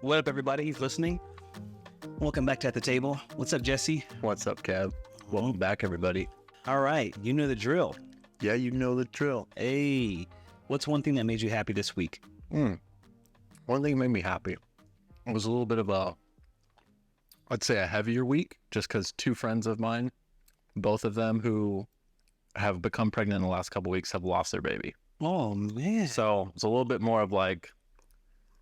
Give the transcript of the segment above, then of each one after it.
What up, everybody? He's listening. Welcome back to At the Table. What's up, Jesse? What's up, Kev? Welcome back, everybody. All right. You know the drill. Yeah, you know the drill. Hey, what's one thing that made you happy this week? One thing made me happy. It was a little bit of I'd say a heavier week, just because two friends of mine, both of them who have become pregnant in the last couple weeks, have lost their baby. Oh, man. So it's a little bit more of like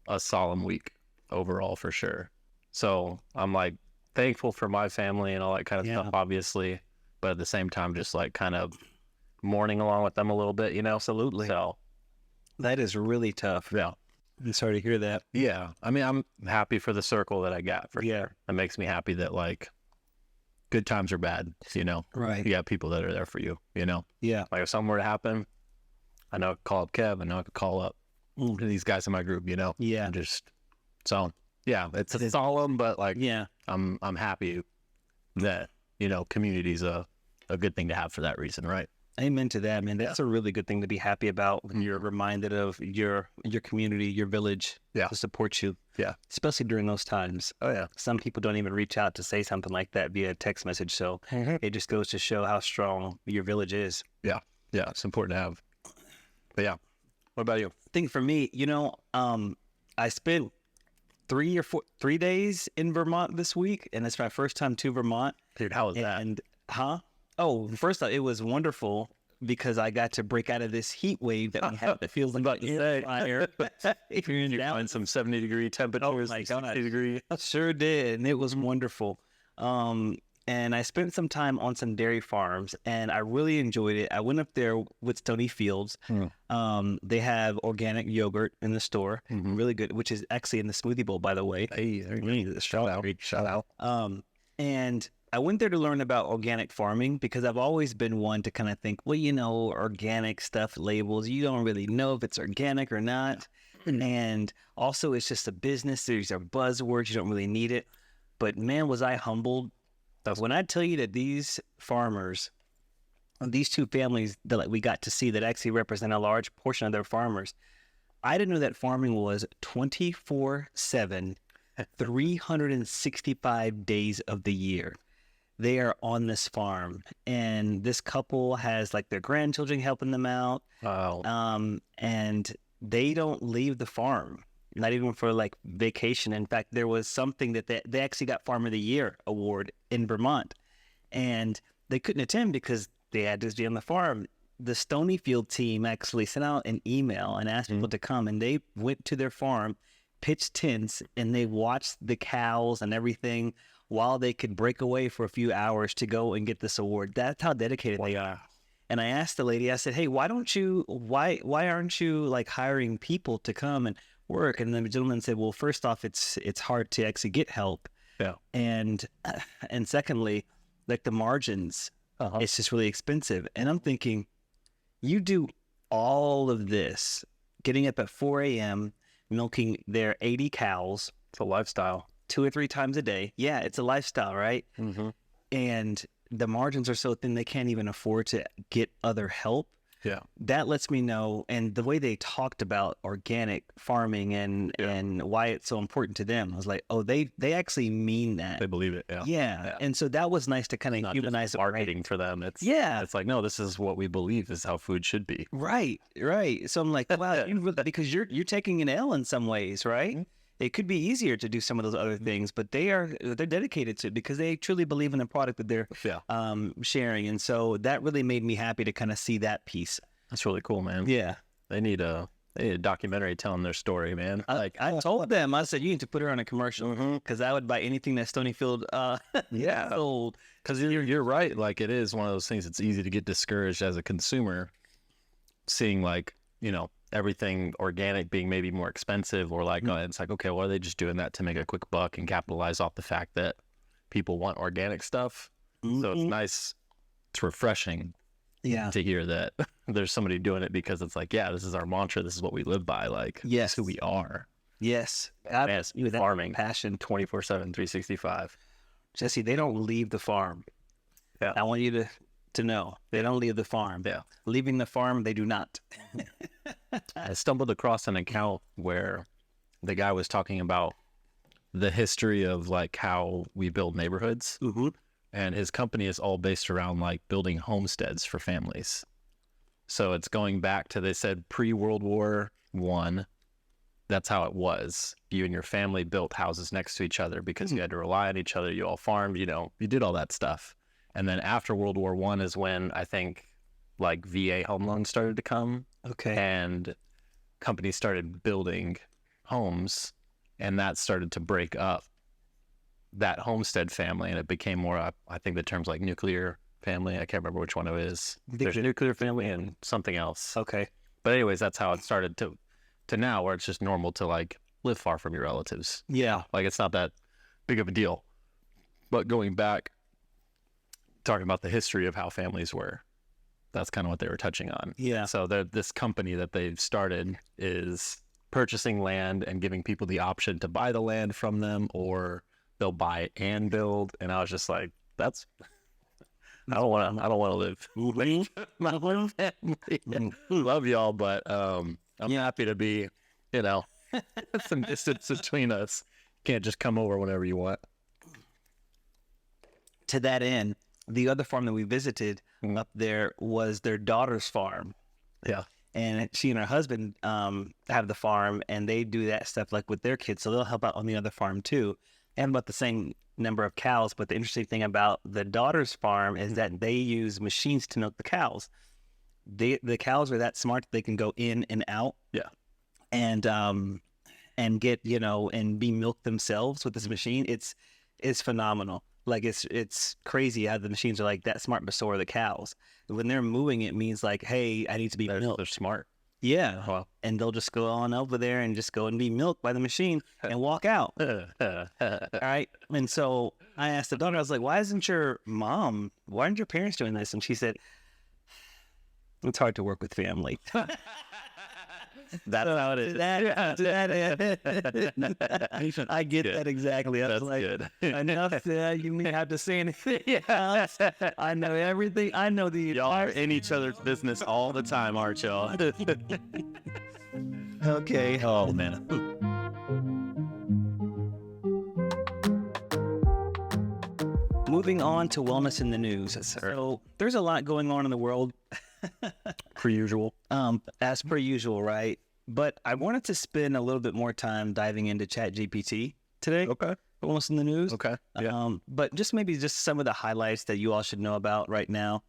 a solemn week overall for sure. So I'm like thankful for my family and all that kind of stuff, obviously, but at the same time, just like kind of mourning along with them a little bit, you know? Absolutely. So That is really tough. yeah. I'm sorry to hear that. Yeah. I mean, I'm happy for the circle that I got for Yeah. sure. It makes me happy that like good times are bad, you know? Right. You got people that are there for you, you know? Yeah. Like if something were to happen, I know I could call up Kev, I know I could call up these guys in my group, you know? Yeah. And just, so yeah, it's solemn, but like, Yeah. I'm happy that, you know, community's a good thing to have for that reason, right? Amen to that, man. That's a really good thing to be happy about when you're reminded of your community, your village to support you. Yeah. Especially during those times. Oh, yeah. Some people don't even reach out to say something like that via text message. So it just goes to show how strong your village is. Yeah. Yeah. It's important to have. But yeah. What about you? I think for me, I spent 3 days in Vermont this week, and it's my first time to Vermont. Dude, how was that? And first off, it was wonderful because I got to break out of this heat wave that we have that feels like fire. You find some 70-degree temperatures, 60-degree. Sure did, and it was wonderful. And I spent some time on some dairy farms, and I really enjoyed it. I went up there with Stony Fields. They have organic yogurt in the store, really good, which is actually in the smoothie bowl, by the way. Hey, there you go. Shout out. And I went there to learn about organic farming because I've always been one to kind of think, well, organic stuff labels, you don't really know if it's organic or not. And also it's just a business. These are buzzwords. You don't really need it. But man, was I humbled. When I tell you that these farmers, these two families that we got to see that actually represent a large portion of their farmers, I didn't know that farming was 24/7, 365 days of the year. They are on this farm, and this couple has like their grandchildren helping them out. Wow. And they don't leave the farm, not even for like vacation. In fact, there was something that they actually got Farm of the Year award in Vermont, and they couldn't attend because they had to be on the farm. The Stonyfield team actually sent out an email and asked people to come, and they went to their farm, pitched tents, and they watched the cows and everything while they could break away for a few hours to go and get this award. That's how dedicated they are. And I asked the lady, I said, hey, why aren't you like hiring people to come and work? And the gentleman said, well, first off, it's hard to actually get help. Yeah. And secondly, like the margins, it's just really expensive. And I'm thinking, you do all of this, getting up at 4 a.m., milking their 80 cows. It's a lifestyle. 2 or 3 times a day. Yeah, it's a lifestyle, right? And the margins are so thin they can't even afford to get other help. Yeah. That lets me know, and the way they talked about organic farming and why it's so important to them, I was like, oh, they actually mean that. They believe it. Yeah. And so that was nice to kind of humanize it. Marketing for them. It's like, no, this is what we believe is how food should be. Right. So I'm like, wow, because you're taking an L in some ways, right? It could be easier to do some of those other things, but they're dedicated to it because they truly believe in the product that they're sharing. And so that really made me happy to kind of see that piece. That's really cool, man. Yeah. They need a documentary telling their story, man. I told them, I said, you need to put her on a commercial because I would buy anything that Stonyfield sold. Because you're right. Like it is one of those things. It's easy to get discouraged as a consumer seeing like, everything organic being maybe more expensive or like, it's like, okay, well, are they just doing that to make a quick buck and capitalize off the fact that people want organic stuff? So it's nice. It's refreshing to hear that there's somebody doing it because it's like, yeah, this is our mantra. This is what we live by. Like, this is who we are. Yes. Farming. Passion. 24/7, 365. Jesse, they don't leave the farm. Yeah. I want you to know they don't leave the farm. Yeah. Leaving the farm, they do not. I stumbled across an account where the guy was talking about the history of like how we build neighborhoods. Mm-hmm. And his company is all based around like building homesteads for families. So it's going back to, they said pre-World War I. That's how it was. You and your family built houses next to each other because you had to rely on each other. You all farmed, you did all that stuff. And then after World War I is when I think like VA home loans started to come. Okay. And companies started building homes, and that started to break up that homestead family, and it became more, I think the term's like nuclear family. I can't remember which one it is. There's nuclear family and something else. Okay. But anyways, that's how it started to now, where it's just normal to like live far from your relatives. Yeah. Like it's not that big of a deal. But going back, talking about the history of how families were, that's kind of what they were touching on. Yeah. So this company that they've started is purchasing land and giving people the option to buy the land from them, or they'll buy it and build. And I was just like, I don't want to live my little family. Love y'all, but I'm happy to be, some distance between us. Can't just come over whenever you want. To that end, the other farm that we visited up there was their daughter's farm. Yeah. And she and her husband have the farm, and they do that stuff like with their kids. So they'll help out on the other farm too. And about the same number of cows. But the interesting thing about the daughter's farm is that they use machines to milk the cows. The cows are that smart that they can go in and out. Yeah. And get, and be milked themselves with this machine. It's phenomenal. Like it's crazy how the machines are like that smart, but so are the cows. When they're moving, it means like, hey, I need to be milked. They're smart. Yeah. Wow. And they'll just go on over there and just go and be milked by the machine and walk out. All right. And so I asked the daughter, I was like, why aren't your parents doing this? And she said, it's hard to work with family. That's how it is. I get that exactly. I was like, good. Enough. You may have to say anything else. I know everything. I know Y'all are in each other's business all the time, aren't y'all? Okay. Oh, man. Moving on to wellness in the news. So there's a lot going on in the world. Per usual. As per usual, right? But I wanted to spend a little bit more time diving into ChatGPT today. Okay. Wellness in the news. Okay. Yeah. But maybe some of the highlights that you all should know about right now.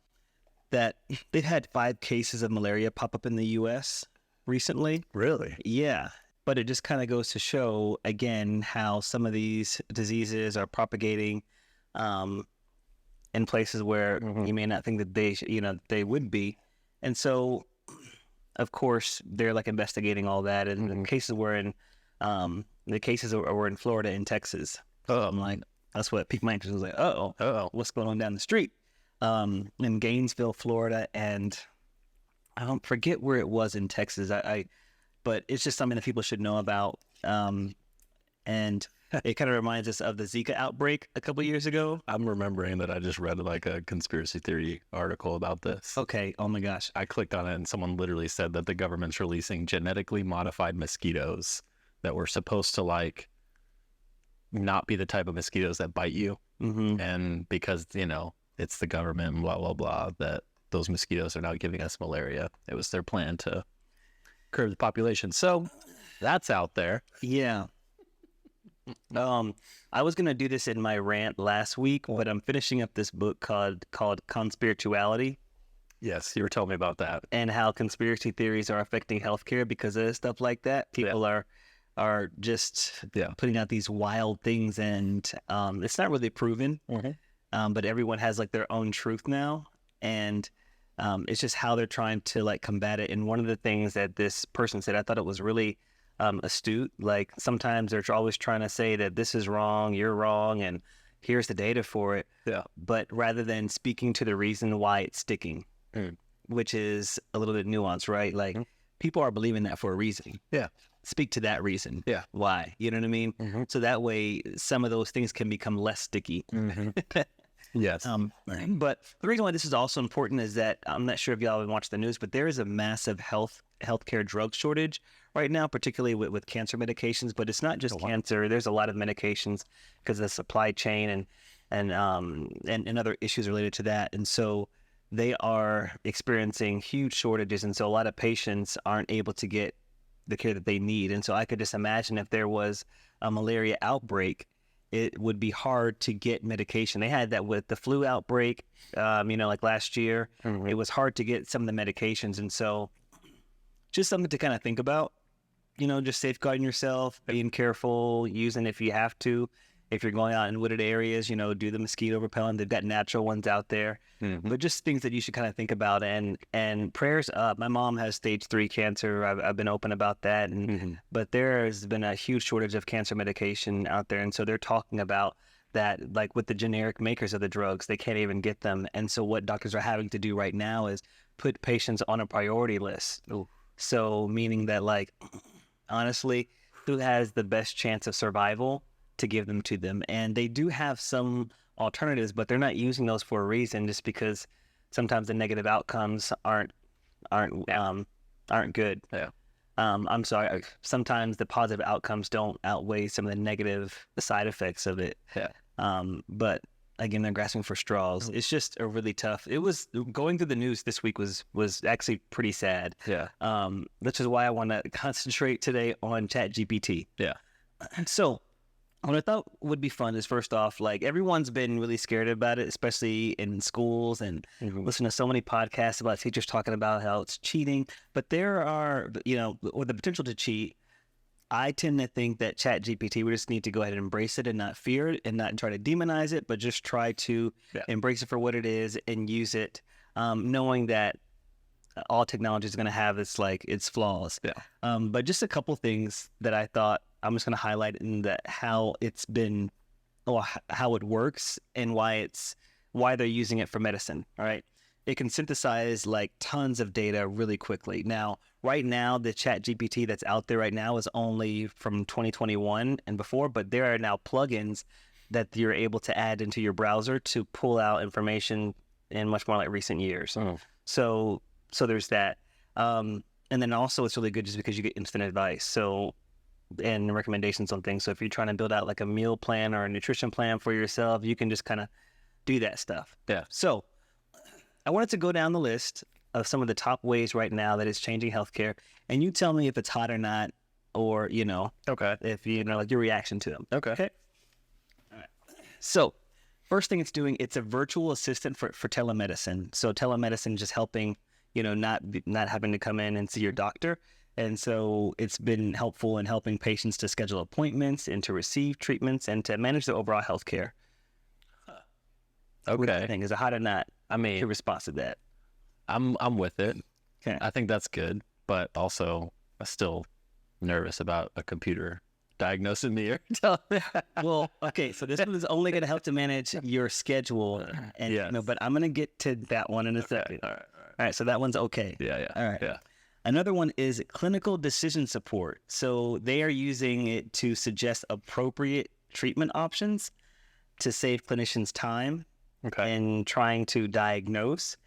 That they've had 5 cases of malaria pop up in the U.S. recently. Really? Yeah. But it just kind of goes to show, again, how some of these diseases are propagating in places where you may not think that they would be. And so, of course, they're like investigating all that. And the cases were in Florida and Texas. Oh. I'm like, that's what piqued my interest. I was like, what's going on down the street? In Gainesville, Florida, and I don't forget where it was in Texas. But it's just something that people should know about. And it kind of reminds us of the Zika outbreak a couple years ago. I'm remembering that I just read like a conspiracy theory article about this. Okay. Oh my gosh. I clicked on it and someone literally said that the government's releasing genetically modified mosquitoes that were supposed to like not be the type of mosquitoes that bite you. Mm-hmm. And because, it's the government and blah, blah, blah, that those mosquitoes are now giving us malaria. It was their plan to curb the population. So that's out there. Yeah. I was going to do this in my rant last week, but I'm finishing up this book called Conspirituality. Yes, you were telling me about that. And how conspiracy theories are affecting healthcare because of stuff like that. People are just putting out these wild things, and it's not really proven. Mm-hmm. But everyone has like their own truth now, and it's just how they're trying to like combat it. And one of the things that this person said, I thought it was really astute. Like sometimes they're always trying to say that this is wrong, you're wrong, and here's the data for it. Yeah. But rather than speaking to the reason why it's sticking, which is a little bit nuanced, right? Like people are believing that for a reason. Yeah. Speak to that reason. Yeah. Why? You know what I mean? Mm-hmm. So that way some of those things can become less sticky. Mm-hmm. Yes. But the reason why this is also important is that I'm not sure if y'all have watched the news, but there is a massive health healthcare drug shortage right now, particularly with cancer medications. But it's not just cancer. There's a lot of medications because of the supply chain and other issues related to that. And so they are experiencing huge shortages. And so a lot of patients aren't able to get the care that they need. And so I could just imagine if there was a malaria outbreak, it would be hard to get medication. They had that with the flu outbreak, like last year. It was hard to get some of the medications. And so just something to kind of think about, just safeguarding yourself, being careful, using if you have to. If you're going out in wooded areas, do the mosquito repellent. They've got natural ones out there. But just things that you should kind of think about. And prayers up. My mom has stage 3 cancer. I've been open about that. But there has been a huge shortage of cancer medication out there. And so they're talking about that, like with the generic makers of the drugs, they can't even get them. And so what doctors are having to do right now is put patients on a priority list. Ooh. So meaning that, like, honestly, who has the best chance of survival to give them to them. And they do have some alternatives, but they're not using those for a reason, just because sometimes the negative outcomes aren't good. Yeah. I'm sorry. Sometimes the positive outcomes don't outweigh some of the negative side effects of it. Yeah. But again, they're grasping for straws. It's just a really tough. It was going through the news this week was actually pretty sad. Yeah. Which is why I want to concentrate today on ChatGPT. Yeah. So what I thought would be fun is, first off, like, everyone's been really scared about it, especially in schools, and listen to so many podcasts about teachers talking about how it's cheating. But there are, or the potential to cheat. I tend to think that ChatGPT, we just need to go ahead and embrace it and not fear it and not try to demonize it, but just try to embrace it for what it is and use it, knowing that all technology is going to have its flaws. Yeah. But just a couple things that I thought I'm just going to highlight in that how it's been, or how it works, and why they're using it for medicine. All right. It can synthesize like tons of data really quickly. Now, right now, the ChatGPT that's out there right now is only from 2021 and before, but there are now plugins that you're able to add into your browser to pull out information in much more like recent years. So there's that. And then also it's really good just because you get instant advice. And recommendations on things. So if you're trying to build out like a meal plan or a nutrition plan for yourself, you can just kind of do that stuff. Yeah. So I wanted to go down the list of some of the top ways right now that it's changing healthcare, and you tell me if it's hot or not, or, Okay. if like your reaction to them. Okay. All right. So first thing it's doing, it's a virtual assistant for telemedicine. So telemedicine just helping, not having to come in and see your doctor. And so it's been helpful in helping patients to schedule appointments and to receive treatments and to manage their overall health care. Okay. Is it hot or not? I mean, your response to that? I'm with it. Okay. I think that's good, but also I'm still nervous about a computer diagnosing me or telling me. Well, okay, so this one is only going to help to manage your schedule, and Yes. but I'm going to get to that one in a second. All right, so that one's okay. Yeah. All right. Yeah. Another one is clinical decision support. So they are using it to suggest appropriate treatment options to save clinicians time in trying to diagnose.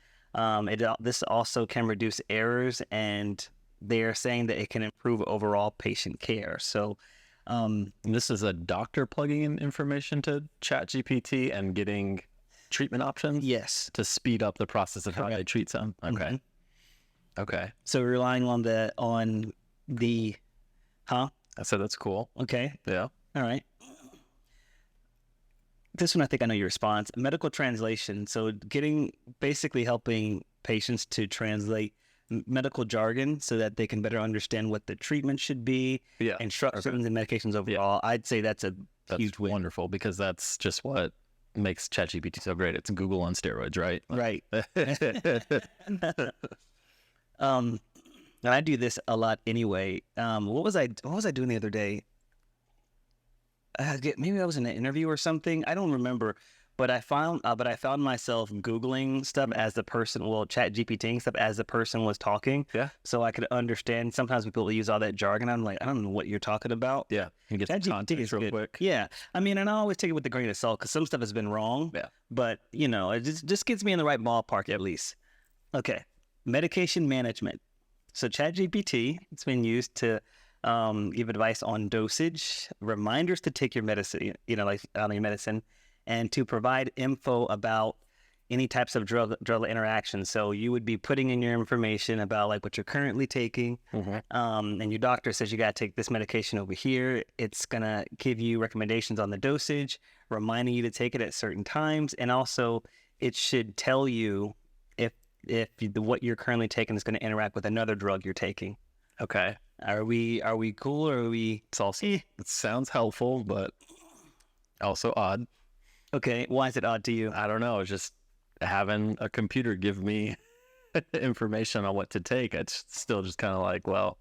This also can reduce errors, and they are saying that it can improve overall patient care. So this is a doctor plugging in information to ChatGPT and getting treatment options? Yes. To speed up the process of how they treat some? Okay. Okay. So we're relying on the I said that's cool. Okay. Yeah. All right. This one, I think I know your response. Medical translation. So basically helping patients to translate medical jargon so that they can better understand what the treatment should be, instructions and medications overall. I'd say that's huge win. Wonderful, because that's just what makes ChatGPT so great. It's Google on steroids, right? Right. And I do this a lot anyway. What was I doing the other day? Maybe I was in an interview or something. I don't remember. But I found myself Googling stuff as the person, ChatGPTing stuff as the person was talking. Yeah. So I could understand. Sometimes people use all that jargon. I'm like, I don't know what you're talking about. Yeah. You get the context real quick. Yeah. I mean, and I always take it with a grain of salt because some stuff has been wrong. Yeah. But, it just gets me in the right ballpark at least. Okay. Medication management. So ChatGPT, it's been used to give advice on dosage, reminders to take your medicine, like on your medicine, and to provide info about any types of drug interactions. So you would be putting in your information about like what you're currently taking, and your doctor says you got to take this medication over here. It's gonna give you recommendations on the dosage, reminding you to take it at certain times, and also it should tell you if what you're currently taking is going to interact with another drug you're taking. Okay. Are we cool, or are we? It's also it sounds helpful, but also odd. Okay, why is it odd to you? I don't know. It's just having a computer give me information on what to take. It's still just kind of like, well,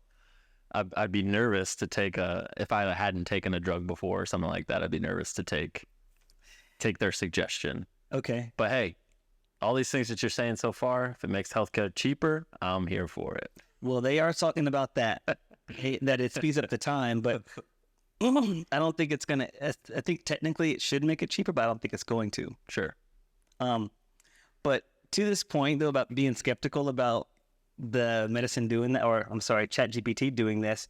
I'd be nervous to take if I hadn't taken a drug before or something like that. I'd be nervous to take their suggestion. Okay, but hey, all these things that you're saying so far, if it makes healthcare cheaper, I'm here for it. Well, they are talking about that, that it speeds up the time, but I don't think it's going to. I think technically it should make it cheaper, but I don't think it's going to. Sure. But to this point, though, about being skeptical about the medicine doing that, or I'm sorry, ChatGPT doing this,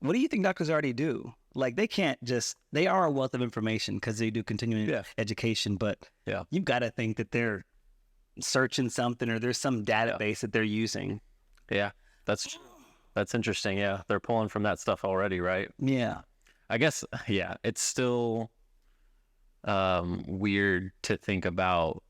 what do you think doctors already do? Like, they can't just, they are a wealth of information because they do continuing education, but you've got to think that they're searching something, or there's some database that they're using. Yeah, that's interesting. Yeah, they're pulling from that stuff already, right? Yeah. I guess, it's still weird to think about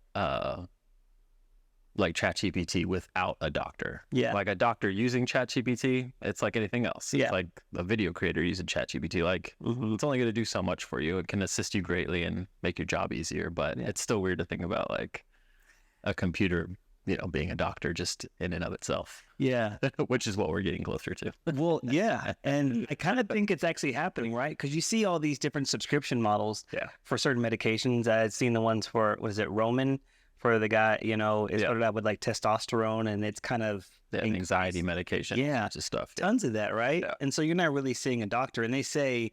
like ChatGPT without a doctor. Yeah. Like a doctor using ChatGPT, it's like anything else. Yeah. It's like a video creator using ChatGPT. Like it's only going to do so much for you. It can assist you greatly and make your job easier, but it's still weird to think about like a computer, being a doctor just in and of itself. Yeah. Which is what we're getting closer to. Well, yeah. And I kind of think it's actually happening, right? Because you see all these different subscription models for certain medications. I've seen the ones for, was it Roman? For the guy, it started out with like testosterone, and it's kind of anxiety medication. Yeah. Just stuff. Tons of that, right? Yeah. And so you're not really seeing a doctor, and they say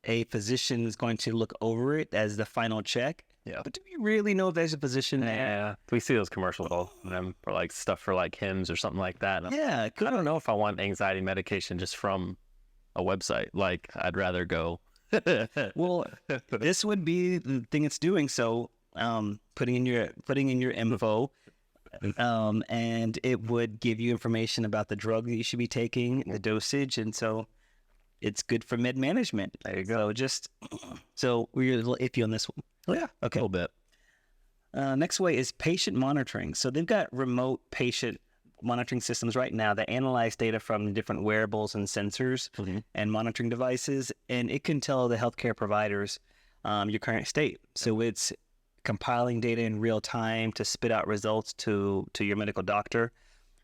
a physician is going to look over it as the final check. Yeah. But do we really know if there's a physician there? Yeah. We see those commercials all the time for like stuff for like hymns or something like that. Yeah. I don't know if I want anxiety medication just from a website. Like, I'd rather go. Well, this would be the thing it's doing. So putting in your info, and it would give you information about the drug that you should be taking, the dosage, and so it's good for med management. There you go. So we're a little iffy on this one. Oh, yeah, okay. A little bit. Next way is patient monitoring. So they've got remote patient monitoring systems right now that analyze data from different wearables and sensors and monitoring devices, and it can tell the healthcare providers your current state. So it's compiling data in real time to spit out results to your medical doctor,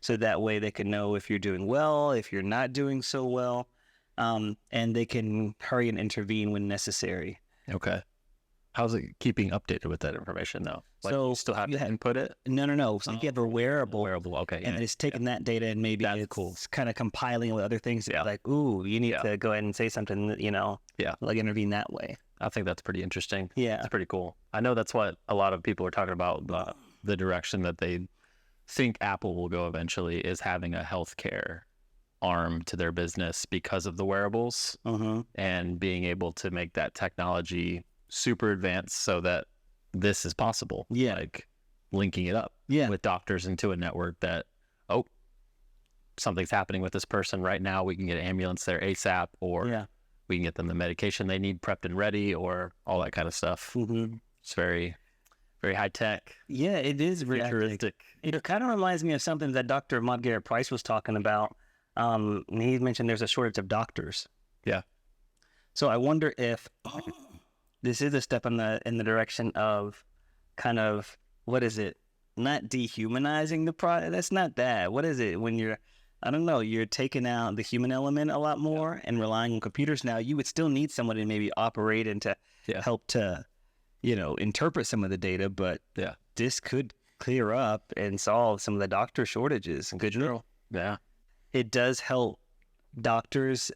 so that way they can know if you're doing well, if you're not doing so well, and they can hurry and intervene when necessary. Okay. How's it keeping updated with that information, though? Like, So you still have to input it? No. So you have a wearable. Okay. And it's taking that data and maybe it's kind of compiling with other things. Like, ooh, you need to go ahead and say something, like intervene that way. I think that's pretty interesting. Yeah. It's pretty cool. I know that's what a lot of people are talking about, the direction that they think Apple will go eventually is having a healthcare arm to their business because of the wearables and being able to make that technology super advanced so that this is possible. Yeah. Like linking it up with doctors into a network that, something's happening with this person right now. We can get an ambulance there ASAP, or we can get them the medication they need prepped and ready, or all that kind of stuff. It's very, very high tech. Yeah, it is futuristic. It kind of reminds me of something that Dr. Maud Garrett Price was talking about. He mentioned there's a shortage of doctors. Yeah. So I wonder if this is a step in the direction of kind of, what is it? Not dehumanizing the product. That's not that. What is it? When you're, I don't know, you're taking out the human element a lot more and relying on computers now. You would still need someone to maybe operate and to help to, interpret some of the data. But this could clear up and solve some of the doctor shortages. Good. Yeah. It does help doctors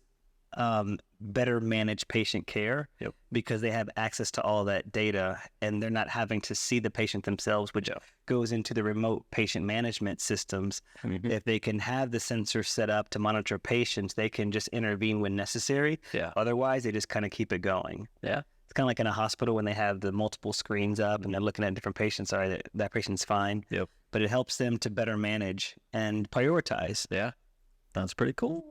better manage patient care Yep. because they have access to all that data and they're not having to see the patient themselves, which goes into the remote patient management systems. Mhm. If they can have the sensor set up to monitor patients, they can just intervene when necessary. Yeah. Otherwise, they just kind of keep it going. Yeah. It's kind of like in a hospital when they have the multiple screens up and they're looking at different patients. All right, that patient's fine. Yep. But it helps them to better manage and prioritize. Yeah. That's pretty cool.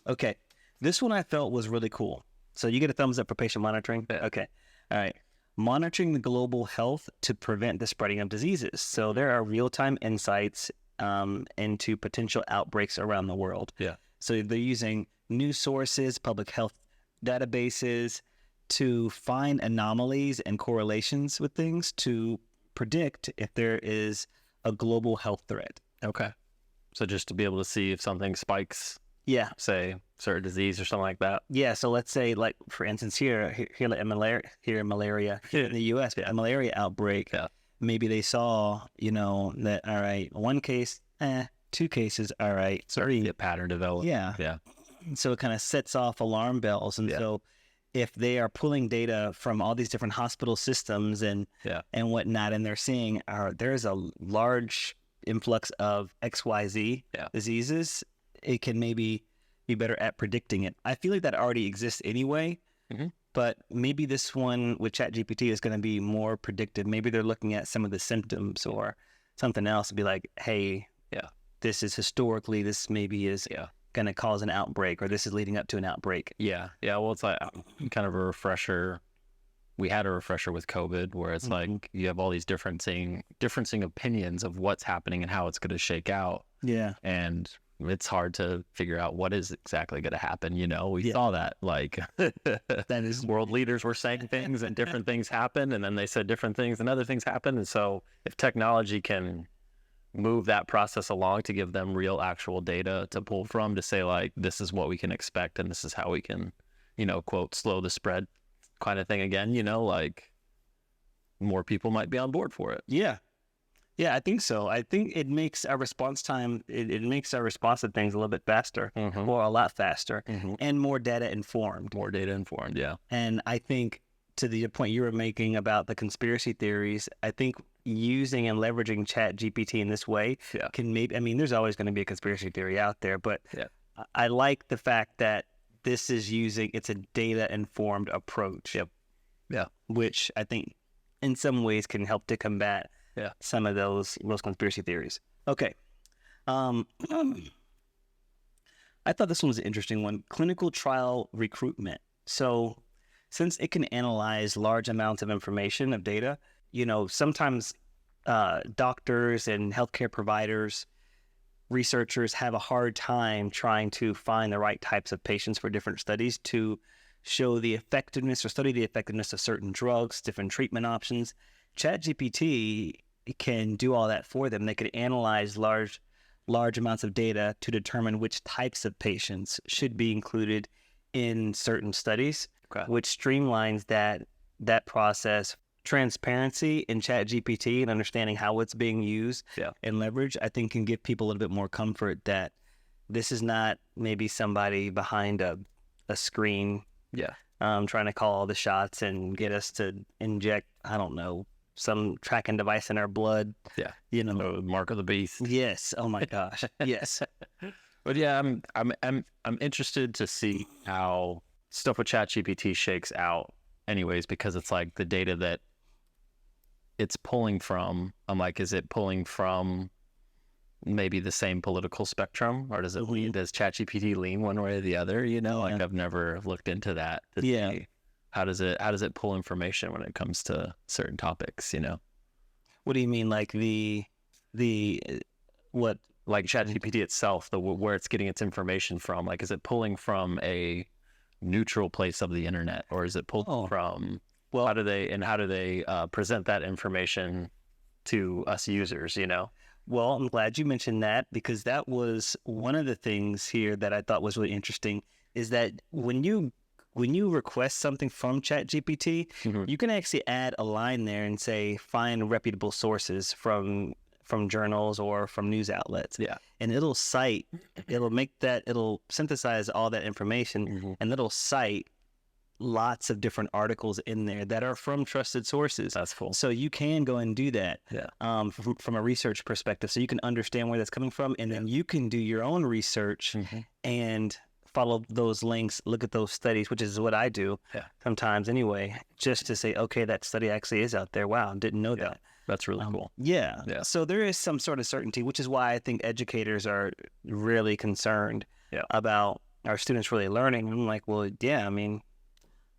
Okay. This one I felt was really cool. So you get a thumbs up for patient monitoring? Yeah. Okay. All right. Monitoring the global health to prevent the spreading of diseases. So there are real-time insights into potential outbreaks around the world. Yeah. So they're using news sources, public health databases to find anomalies and correlations with things to predict if there is a global health threat. Okay. So just to be able to see if something spikes, Yeah. say certain disease or something like that. Yeah, so let's say, like for instance, here in malaria in the U.S., a malaria outbreak. Yeah. Maybe they saw, that all right, one case, 2 cases, all right, Start to see a pattern develop. yeah. Yeah. So it kind of sets off alarm bells, and so if they are pulling data from all these different hospital systems and whatnot, and they're seeing there's a large influx of XYZ diseases, it can maybe be better at predicting it. I feel like that already exists anyway, but maybe this one with ChatGPT is going to be more predictive. Maybe they're looking at some of the symptoms or something else to be like, hey, this is historically, this maybe is going to cause an outbreak, or this is leading up to an outbreak. Yeah. Yeah. Well, it's like kind of a refresher. We had a refresher with COVID where it's like you have all these differencing opinions of what's happening and how it's going to shake out. Yeah. And it's hard to figure out what is exactly going to happen. We saw that, like that is world leaders were saying things and different things happened, and then they said different things and other things happened. And so if technology can move that process along to give them real actual data to pull from, to say like, this is what we can expect and this is how we can, quote, slow the spread kind of thing again, like more people might be on board for it. Yeah. Yeah, I think so. I think it makes our response time, it makes our response to things a little bit faster, or a lot faster, and more data informed. More data informed, yeah. And I think to the point you were making about the conspiracy theories, I think using and leveraging ChatGPT in this way can there's always going to be a conspiracy theory out there, but I like the fact that this is it's a data informed approach. Yep. Yeah. Which I think in some ways can help to combat some of those conspiracy theories. Okay. I thought this one was an interesting one. Clinical trial recruitment. So since it can analyze large amounts of information, of data, sometimes doctors and healthcare providers, researchers have a hard time trying to find the right types of patients for different studies to show the effectiveness or study the effectiveness of certain drugs, different treatment options. ChatGPT can do all that for them. They could analyze large amounts of data to determine which types of patients should be included in certain studies, which streamlines that process. Transparency in ChatGPT and understanding how it's being used and leveraged, I think, can give people a little bit more comfort that this is not maybe somebody behind a screen trying to call all the shots and get us to inject, I don't know, some tracking device in our blood. Mark of the beast. Yes. Oh my gosh. Yes. But yeah, I'm interested to see how stuff with ChatGPT shakes out anyways, because it's like the data that it's pulling from, I'm like, is it pulling from maybe the same political spectrum, or does ChatGPT lean one way or the other? Like I've never looked into that to see how does it pull information when it comes to certain topics, What do you mean, like what? Like ChatGPT itself, where it's getting its information from, like is it pulling from a neutral place of the internet, or is it pulling from how do they present that information to us users? Well, I'm glad you mentioned that, because that was one of the things here that I thought was really interesting, is that when you request something from ChatGPT, you can actually add a line there and say, find reputable sources from from journals or from news outlets. Yeah. And it'll synthesize all that information, and it'll cite lots of different articles in there that are from trusted sources. That's cool. So you can go and do that from a research perspective. So you can understand where that's coming from, and then you can do your own research and follow those links, look at those studies, which is what I do sometimes anyway, just to say, okay, that study actually is out there. Wow, didn't know that. That's really cool. Yeah. So there is some sort of certainty, which is why I think educators are really concerned about our students really learning. I'm like, well, yeah, I mean,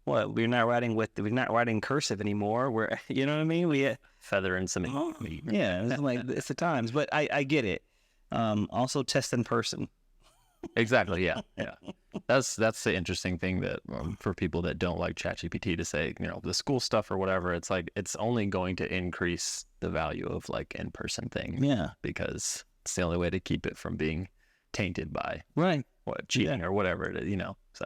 what, we're not writing cursive anymore. We're, you know what I mean? Feather and some ink. Yeah, it's like, it's the times, but I get it. Also test in person. Exactly. Yeah. That's the interesting thing that for people that don't like ChatGPT to say, the school stuff or whatever, it's like, it's only going to increase the value of like in-person thing. Yeah. Because it's the only way to keep it from being tainted by cheating or whatever it is, so.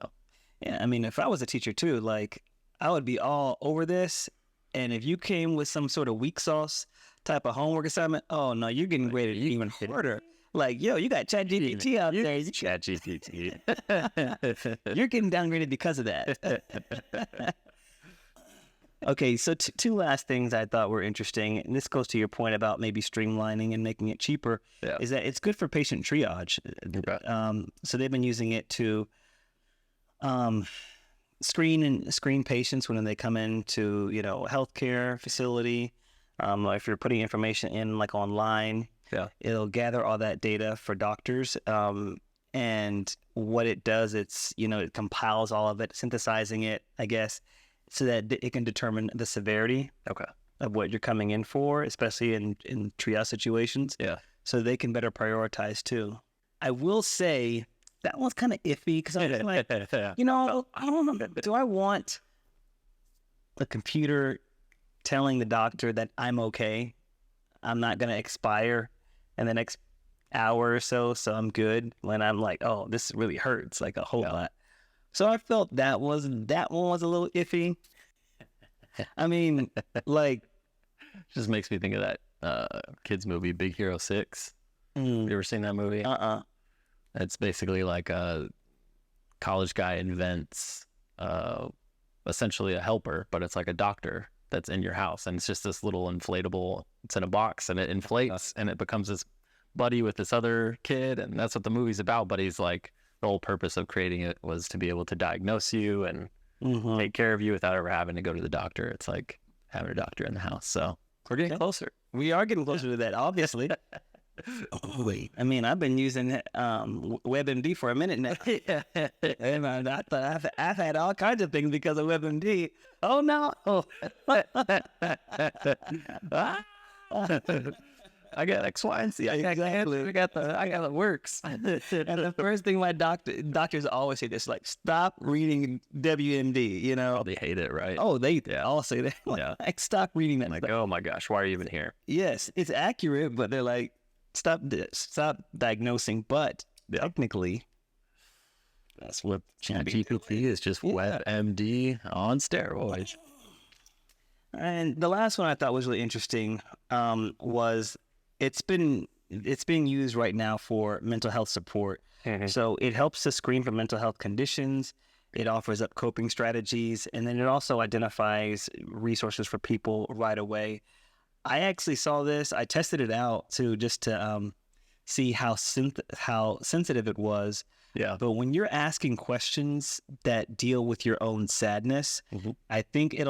Yeah, I mean, if I was a teacher too, like, I would be all over this. And if you came with some sort of weak sauce type of homework assignment, oh no, you're getting graded even harder. Like, yo, you got ChatGPT out there. ChatGPT. You're getting downgraded because of that. Okay, so two last things I thought were interesting, and this goes to your point about maybe streamlining and making it cheaper, is that it's good for patient triage. So they've been using it to screen patients when they come into a healthcare facility. If you're putting information in like online, it'll gather all that data for doctors. And what it does, it compiles all of it, synthesizing it, I guess, so that it can determine the severity of what you're coming in for, especially in triage situations. So they can better prioritize too. I will say that one's kind of iffy because I was like, I don't know, do I want the computer telling the doctor that I'm okay, I'm not going to expire in the next hour or so I'm good, when I'm like, oh, this really hurts like a whole lot. So I felt that one was a little iffy. I mean, like, just makes me think of that kids movie, Big Hero 6. You ever seen that movie? It's basically like a college guy invents essentially a helper, but it's like a doctor that's in your house, and it's just this little inflatable, it's in a box, and it inflates, and it becomes this buddy with this other kid, and that's what the movie's about. But he's like, the whole purpose of creating it was to be able to diagnose you and take care of you without ever having to go to the doctor. It's like having a doctor in the house. So we're getting closer. We are getting closer to that, obviously. Oh, wait. I mean, I've been using WebMD for a minute now. And I thought I've had all kinds of things because of WebMD. Oh no! I got X, Y, and Z. Exactly. I got it works. And the first thing my doctors always say this, like, stop reading WMD. Oh, they hate it, right? Oh, they all say that. Like, stop reading that. Like, oh my gosh, why are you even here? Yes, it's accurate, but they're like, stop diagnosing. But technically, that's what ChatGPT is, just WebMD on steroids. And the last one I thought was really interesting was it's being used right now for mental health support. So it helps to screen for mental health conditions. It offers up coping strategies, and then it also identifies resources for people right away. I actually saw this. I tested it out to see how sensitive it was. Yeah. But when you're asking questions that deal with your own sadness, I think it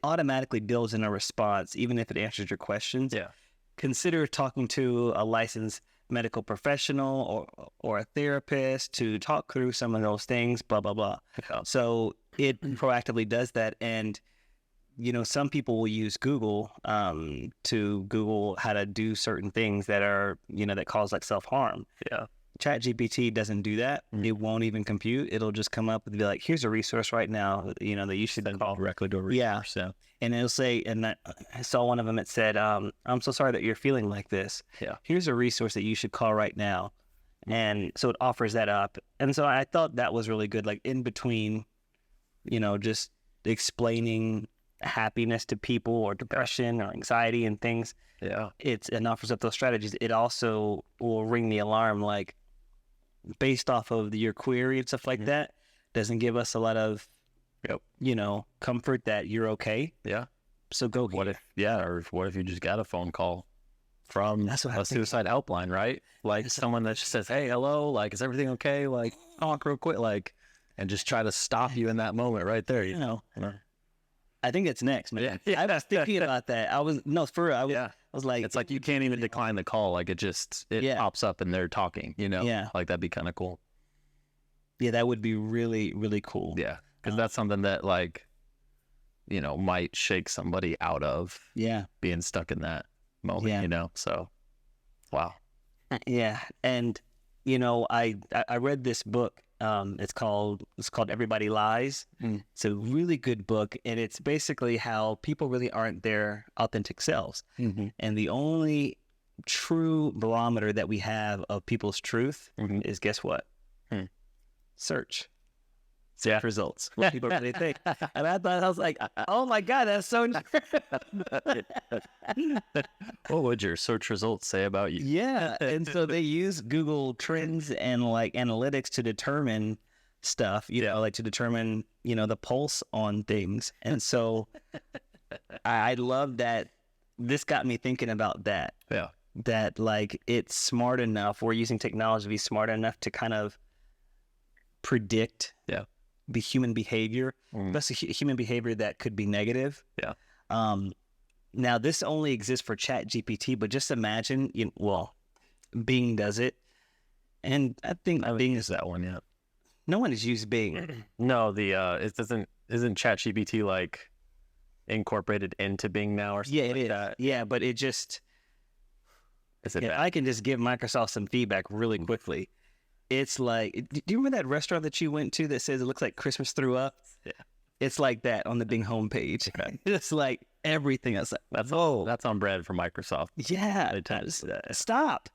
automatically builds in a response, even if it answers your questions. Yeah. Consider talking to a licensed medical professional or a therapist to talk through some of those things, blah, blah, blah. Yeah. So it proactively does that. And, some people will use Google to Google how to do certain things that are, that cause like self-harm. Yeah. ChatGPT doesn't do that. It won't even compute. It'll just come up and be like, here's a resource right now, that you should call directly to a resource. Yeah. And it'll say, and I saw one of them, it said, I'm so sorry that you're feeling like this. Yeah. Here's a resource that you should call right now. And so it offers that up. And so I thought that was really good, like in between, just explaining happiness to people or depression or anxiety and things, Yeah. and offers up those strategies, it also will ring the alarm, like based off of your query and stuff like that, doesn't give us a lot of, comfort that you're okay. Yeah. So go What here. or what if you just got a phone call from That's what I'm a suicide helpline, right? Like someone that just says, "Hey, hello, like, is everything okay? Like, talk real quick, like," and just try to stop you in that moment right there. You know, You know? I think it's next, man. Yeah. I was thinking about that. For real. I was like, It's like you can't even decline the call. Like it pops up and they're talking, Yeah. Like that'd be kind of cool. yeah, that would be really, really cool. Yeah. Because that's something that like, might shake somebody out of being stuck in that moment, So, wow. Yeah. And, I read this book. It's called Everybody Lies. It's a really good book, and it's basically how people really aren't their authentic selves. And the only true barometer that we have of people's truth is, guess what? Search results. What people really think. And I thought, I was like, oh my God, that's so What would your search results say about you? Yeah. And so they use Google Trends and like analytics to determine stuff, like to determine, the pulse on things. And so I love that. This got me thinking about that. Yeah. That like it's smart enough. We're using technology to be smart enough to kind of predict the human behavior. That's human behavior that could be negative. Yeah. Now this only exists for ChatGPT, but just imagine, Bing does it, and I think Bing is that one yet. No one has used Bing. No, isn't ChatGPT like incorporated into Bing now or something? Yeah, it like is. That? Yeah, but it just is it? I can just give Microsoft some feedback really quickly. It's like, do you remember that restaurant that you went to that says it looks like Christmas threw up? Yeah. It's like that on the Bing homepage. Okay. It's like everything else. That's on brand for Microsoft. Yeah. Stop.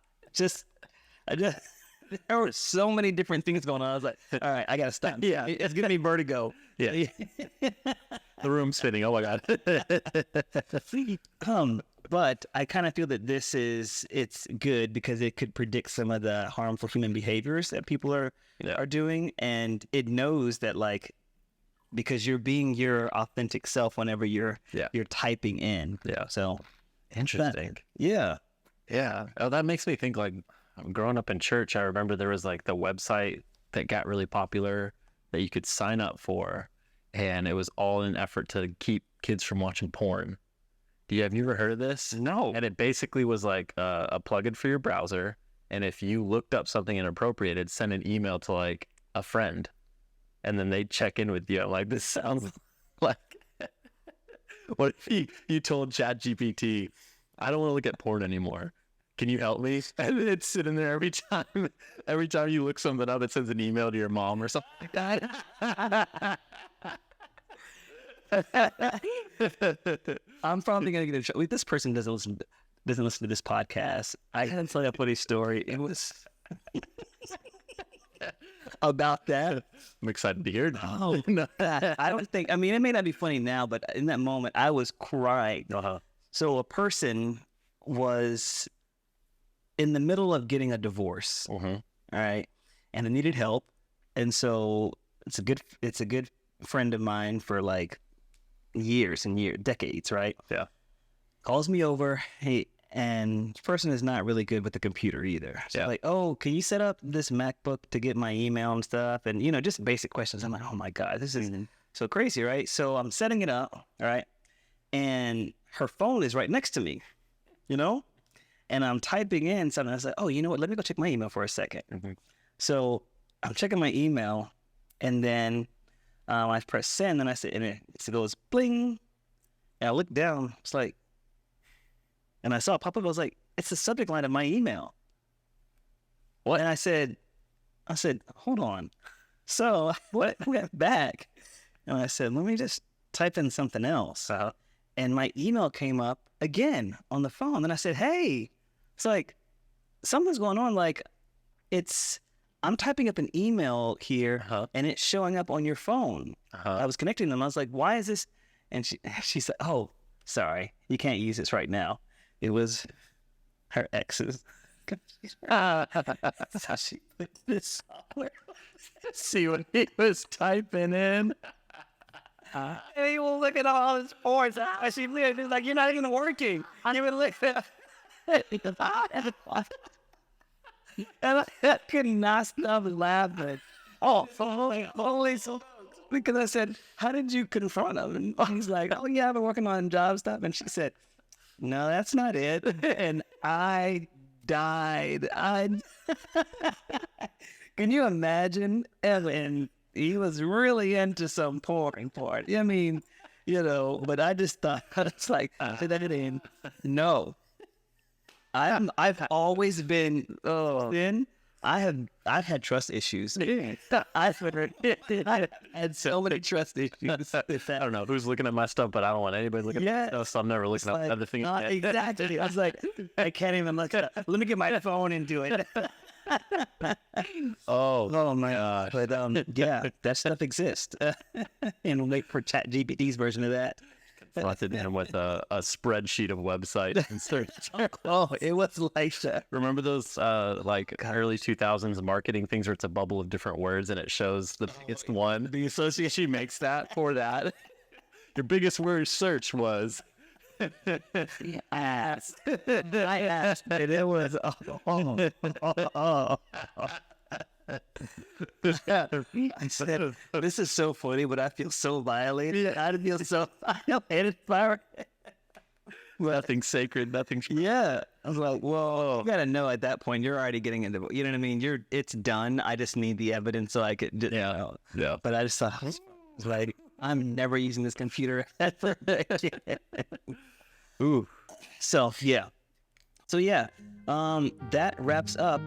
There were so many different things going on. I was like, all right, I got to stop. Yeah. It's giving me vertigo. Yeah. The room's spinning. Oh my God. But I kind of feel that it's good because it could predict some of the harmful human behaviors that people are doing. And it knows that, like, because you're being your authentic self whenever you're typing in. Yeah. So interesting. Yeah. Oh, that makes me think, like, growing up in church, I remember there was like the website that got really popular that you could sign up for, and it was all in an effort to keep kids from watching porn. Have you ever heard of this? No. And it basically was like a plugin for your browser, and if you looked up something inappropriate, it'd send an email to like a friend, and then they'd check in with you. I'm like, this sounds like what if you told ChatGPT, I don't want to look at porn anymore. Can you help me? And it's sitting there every time you look something up, it sends an email to your mom or something like that. I'm probably gonna get in trouble. This person doesn't listen to this podcast. I can tell you a funny story. It was about that. I'm excited to hear it. Oh, no. I don't think. I mean, it may not be funny now, but in that moment, I was crying. So a person was in the middle of getting a divorce. All right, and they needed help, and so it's a good friend of mine for like years and decades, right? Yeah. Calls me over, hey, and this person is not really good with the computer either. So like, oh, can you set up this MacBook to get my email and stuff? And, just basic questions. I'm like, oh my God, this is so crazy, right? So I'm setting it up, all right? And her phone is right next to me, and I'm typing in something. I was like, oh, you know what? Let me go check my email for a second. So I'm checking my email, and then I press send, and I said, and it goes bling, and I look down. It's like, and I saw it pop up. I was like, it's the subject line of my email. What? And I said, hold on. So I went back, and I said, let me just type in something else. And my email came up again on the phone. And I said, hey, it's like something's going on. Like I'm typing up an email here and it's showing up on your phone. I was connecting them. I was like, why is this? And she said, "Oh, sorry, you can't use this right now." It was her ex's. So she put this software. See what he was typing in. And he was looking at all his ports. And she was like, "You're not even working. I'm even looking." And I could not stop laughing. Oh, holy so. Because I said, "How did you confront him?" And he's like, "Oh, yeah, I've been working on job stuff." And she said, "No, that's not it." And I died. Can you imagine? And he was really into some pouring part. I mean, but I just thought, it's like, say that in. No. I've always been thin. I've had trust issues. I've had so many trust issues. I don't know who's looking at my stuff, but I don't want anybody looking at my stuff, so I'm never looking at other things. Exactly. I was like, I can't even look at it. Let me get my phone and do it. Oh my gosh. But yeah, that stuff exists. And we'll wait for ChatGPT's version of that. Confronted him with a spreadsheet of websites and search. Oh, it was like that. Remember those like early 2000s marketing things where it's a bubble of different words and it shows the biggest one? The association. She makes that for that. Your biggest word search was ass. I asked, and it was I said, "This is so funny, but I feel so violated. I feel so violated by it." nothing sacred, nothing. Yeah, I was like, "Whoa!" You gotta know at that point you're already getting into. You know what I mean? It's done. I just need the evidence so I could. Yeah. But I just thought, it's like, I'm never using this computer ever again. Ooh. So yeah. That wraps up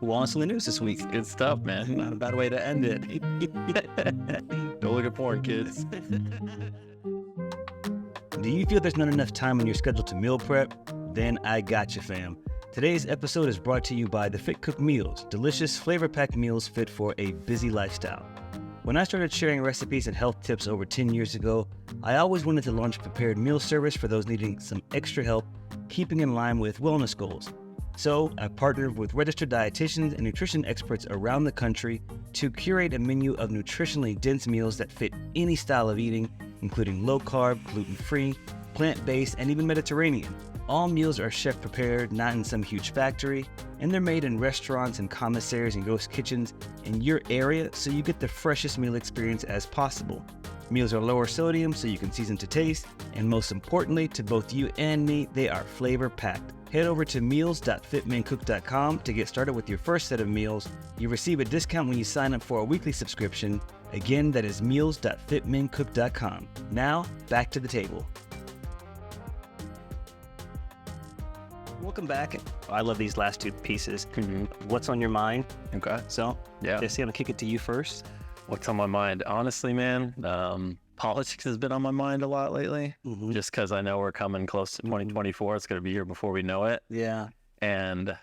Wellness in the News this week. Good stuff, man. Not a bad way to end it. Don't look at porn, kids. Do you feel there's not enough time on your schedule to meal prep? Then I got you, fam. Today's episode is brought to you by the Fit Cook Meals, delicious flavor-packed meals fit for a busy lifestyle. When I started sharing recipes and health tips over 10 years ago, I always wanted to launch a prepared meal service for those needing some extra help keeping in line with wellness goals. So I partnered with registered dietitians and nutrition experts around the country to curate a menu of nutritionally dense meals that fit any style of eating, including low-carb, gluten-free, plant-based, and even Mediterranean. All meals are chef-prepared, not in some huge factory, and they're made in restaurants and commissaries and ghost kitchens in your area, so you get the freshest meal experience as possible. Meals are lower sodium, so you can season to taste, and most importantly, to both you and me, they are flavor-packed. Head over to meals.fitmencook.com to get started with your first set of meals. You receive a discount when you sign up for a weekly subscription. Again, that is meals.fitmencook.com. Now, back to the table. Welcome back. I love these last two pieces. What's on your mind? Okay. So, Yeah. Jesse, I'm going to kick it to you first. What's on my mind? Honestly, man, politics has been on my mind a lot lately. Just because I know we're coming close to 2024. It's going to be here before we know it. Yeah. And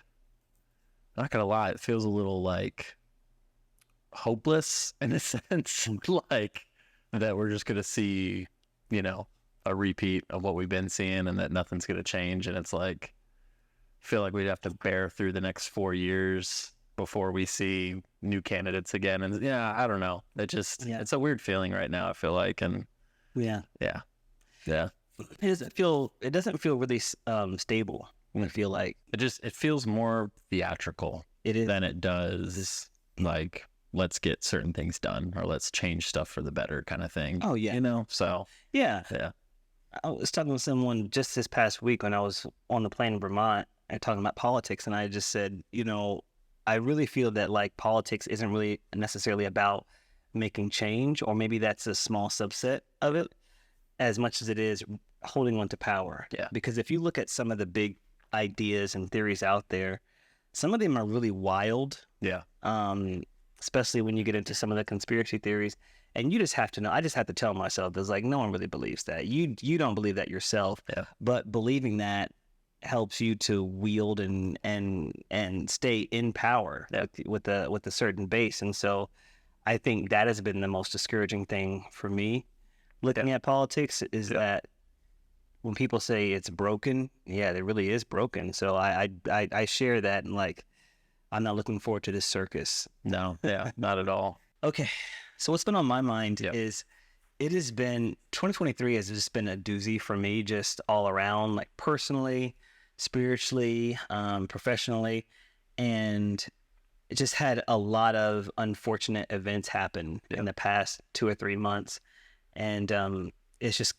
not going to lie, it feels a little like hopeless in a sense, like that we're just going to see, a repeat of what we've been seeing and that nothing's going to change. And it's like, I feel like we'd have to bear through the next 4 years before we see new candidates again. And yeah, I don't know. It's a weird feeling right now, I feel like. And yeah. It doesn't feel really stable. I feel like it feels more theatrical than it does like, let's get certain things done or let's change stuff for the better kind of thing. Oh yeah. So yeah. I was talking with someone just this past week when I was on the plane in Vermont and talking about politics, and I just said, I really feel that like politics isn't really necessarily about making change, or maybe that's a small subset of it, as much as it is holding on to power. Yeah. Because if you look at some of the big ideas and theories out there, some of them are really wild. Yeah. Especially when you get into some of the conspiracy theories, and you just have to know. I just have to tell myself, there's like no one really believes that. You don't believe that yourself. Yeah. But believing that helps you to wield and stay in power with a certain base. And so I think that has been the most discouraging thing for me. looking at politics is that when people say it's broken, yeah, it really is broken. So I share that, and like, I'm not looking forward to this circus. No, yeah, not at all. Okay, so what's been on my mind Yep. is it has been 2023 has just been a doozy for me, just all around, like personally, spiritually, professionally, and it just had a lot of unfortunate events happen in the past 2 or 3 months, and it's just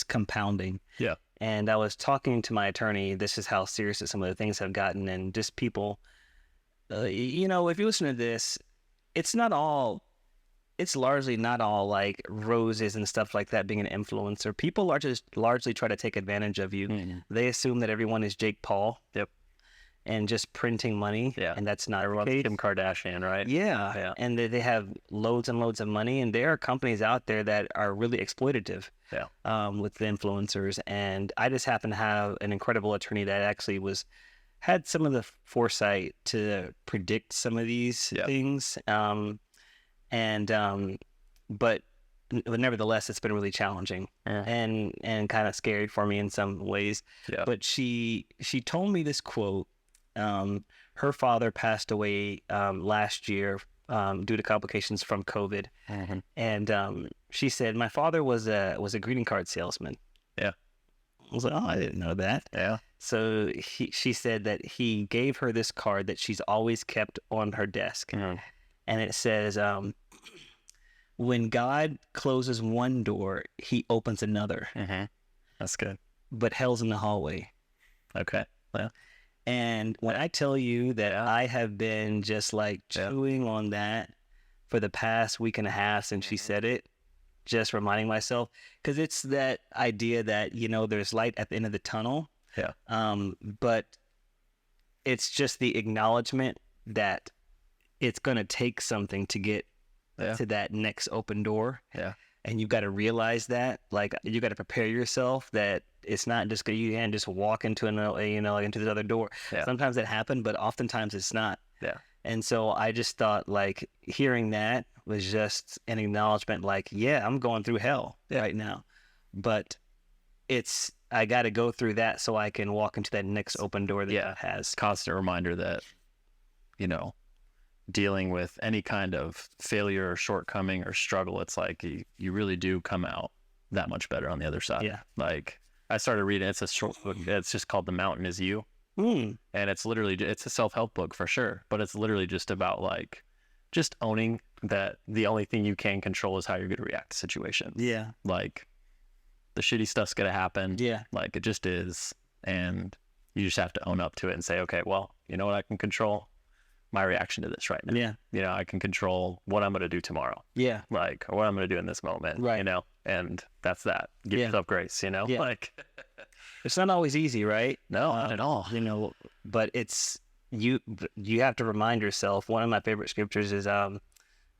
compounding. Yeah. And I was talking to my attorney. This is how serious some of the things have gotten, and just people. You know, if you listen to this, it's largely not all like roses and stuff like that being an influencer. People largely try to take advantage of you. Mm-hmm. They assume that everyone is Jake Paul. Yep. And just printing money. Yeah. And that's not Everyone's the case. Kim Kardashian, right? Yeah. Yeah. And they have loads and loads of money, and there are companies out there that are really exploitative. Yeah. With the influencers. And I just happen to have an incredible attorney that actually had some of the foresight to predict some of these things. But nevertheless, it's been really challenging and kind of scary for me in some ways. Yeah. But she told me this quote. Her father passed away last year due to complications from COVID. Mm-hmm. And she said, my father was a greeting card salesman. Yeah. I was like, oh, I didn't know that. Yeah. So she said that he gave her this card that she's always kept on her desk. Mm-hmm. And it says, when God closes one door, he opens another. Mm-hmm. That's good. But hell's in the hallway. Okay. Yeah. And when I tell you that I have been just like chewing on that for the past week and a half since she said it, just reminding myself, because it's that idea that, you know, there's light at the end of the tunnel. Yeah. But it's just the acknowledgement that it's going to take something to get to that next open door. Yeah. And you've got to realize that, like, you got to prepare yourself that it's not just you can just walk into into this other door. Yeah. Sometimes it happens, but oftentimes it's not. Yeah. And so I just thought, like, hearing that was just an acknowledgement, like, yeah, I'm going through hell right now, but I got to go through that so I can walk into that next open door that God has. Constant reminder that, you know, dealing with any kind of failure or shortcoming or struggle, it's like you really do come out that much better on the other side. Yeah. Like, I started reading, it's a short book. It's just called The Mountain Is You. Mm. And it's a self-help book for sure, but it's literally just about like, just owning that the only thing you can control is how you're going to react to situations. Yeah. Like, the shitty stuff's going to happen. Yeah. Like, it just is. And you just have to own up to it and say, okay, well, you know what I can control? My reaction to this right now. Yeah. You know, I can control what I'm going to do tomorrow. Yeah. Like, or what I'm going to do in this moment. Right. You know, and that's that. Give yourself grace, you know? Yeah. Like, it's not always easy, right? No, not at all. You know, but it's, you have to remind yourself. One of my favorite scriptures is, was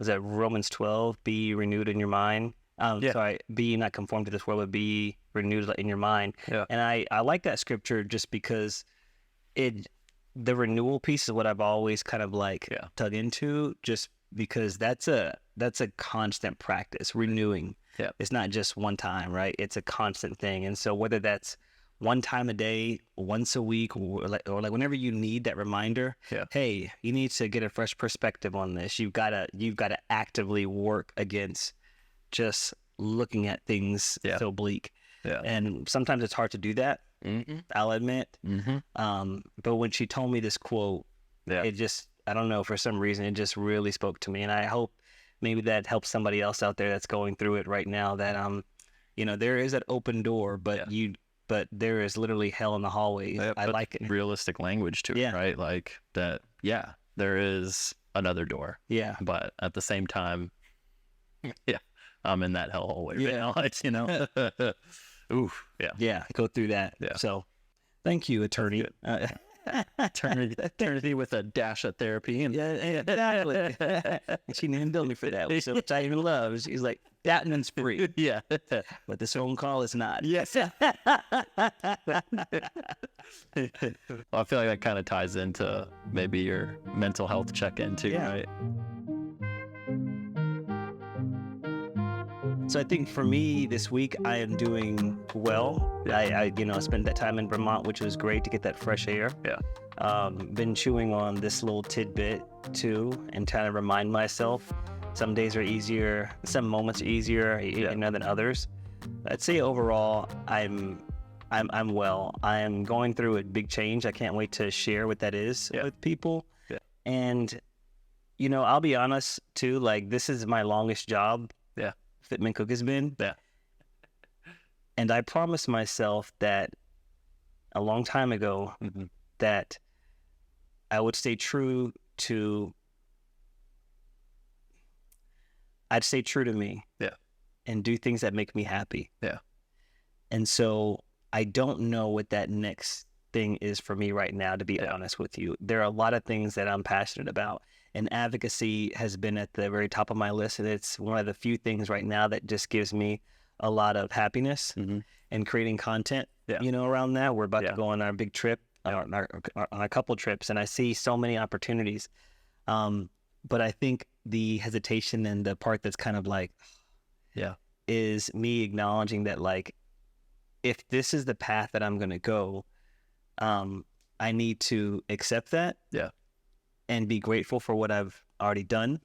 that Romans 12, be renewed in your mind. Sorry, be not conformed to this world, but be renewed in your mind. Yeah. And I like that scripture just because the renewal piece is what I've always kind of like dug into, just because that's a constant practice, renewing. Yeah. It's not just one time, right? It's a constant thing. And so whether that's one time a day, once a week, or like whenever you need that reminder, hey, you need to get a fresh perspective on this. You've got to actively work against just looking at things so bleak. Yeah. And sometimes it's hard to do that. Mm-hmm. I'll admit. Mm-hmm. But when she told me this quote, it just, I don't know, for some reason, it just really spoke to me. And I hope maybe that helps somebody else out there that's going through it right now, that, you know, there is that open door, but but there is literally hell in the hallway. I like it. Realistic language to it, right? Like that, there is another door. Yeah. But at the same time, I'm in that hell hallway right now. It's, you know, oof. Yeah. Yeah. Go through that. Yeah. So thank you, attorney. Eternity with a dash of therapy. And exactly. She named me for that, which I even love. She's like, that one's free. Yeah. But this phone call is not. Yes. Well, I feel like that kind of ties into maybe your mental health check-in too, right? So I think for me this week, I am doing well. I spent that time in Vermont, which was great to get that fresh air. Yeah. Been chewing on this little tidbit too, and trying to remind myself. Some days are easier, some moments are easier, than others. I'd say overall, I'm well. I am going through a big change. I can't wait to share what that is with people. Yeah. And I'll be honest too. Like, this is my longest job. Yeah. Fitman Cook has been. Yeah. And I promised myself that a long time ago that I would stay true to. I'd stay true to me. Yeah. And do things that make me happy. Yeah. And so I don't know what that next thing is for me right now, to be honest with you. There are a lot of things that I'm passionate about, and advocacy has been at the very top of my list. And it's one of the few things right now that just gives me a lot of happiness and creating content, around that. We're about to go on our big trip, on a couple trips, and I see so many opportunities. But I think the hesitation and the part that's kind of like, is me acknowledging that, like, if this is the path that I'm going to go, I need to accept that and be grateful for what I've already done,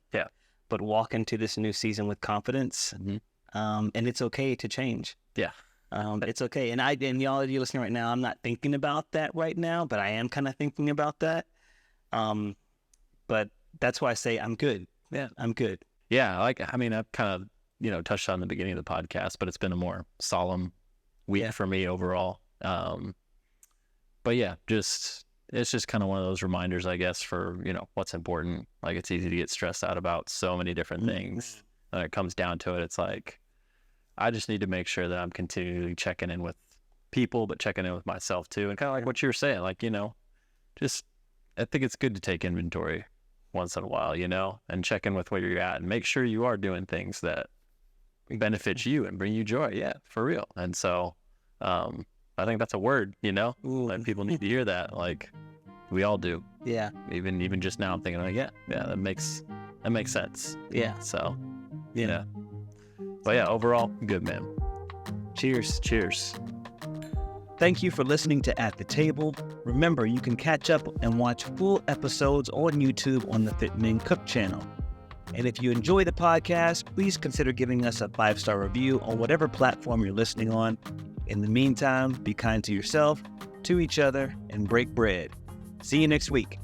but walk into this new season with confidence. And it's okay to change. It's okay. And y'all, you listening right now, I'm not thinking about that right now, but I am kind of thinking about that. But that's why I say I'm good. I'm good. Yeah. I've kind of, touched on the beginning of the podcast, but it's been a more solemn week for me overall. But yeah, it's just kind of one of those reminders, I guess, for, what's important. Like, it's easy to get stressed out about so many different things. When it comes down to it, it's like, I just need to make sure that I'm continually checking in with people, but checking in with myself too. And kind of like what you were saying, like, I think it's good to take inventory once in a while, and check in with where you're at and make sure you are doing things that benefit you and bring you joy. Yeah, for real. And so, I think that's a word, like, people need to hear that. Like, we all do. Yeah. Even just now I'm thinking, like, that makes sense. Yeah. So, but yeah, overall, good, man. Cheers. Cheers. Thank you for listening to At the Table. Remember, you can catch up and watch full episodes on YouTube on the Fitman Cook channel. And if you enjoy the podcast, please consider giving us a 5-star review on whatever platform you're listening on. In the meantime, be kind to yourself, to each other, and break bread. See you next week.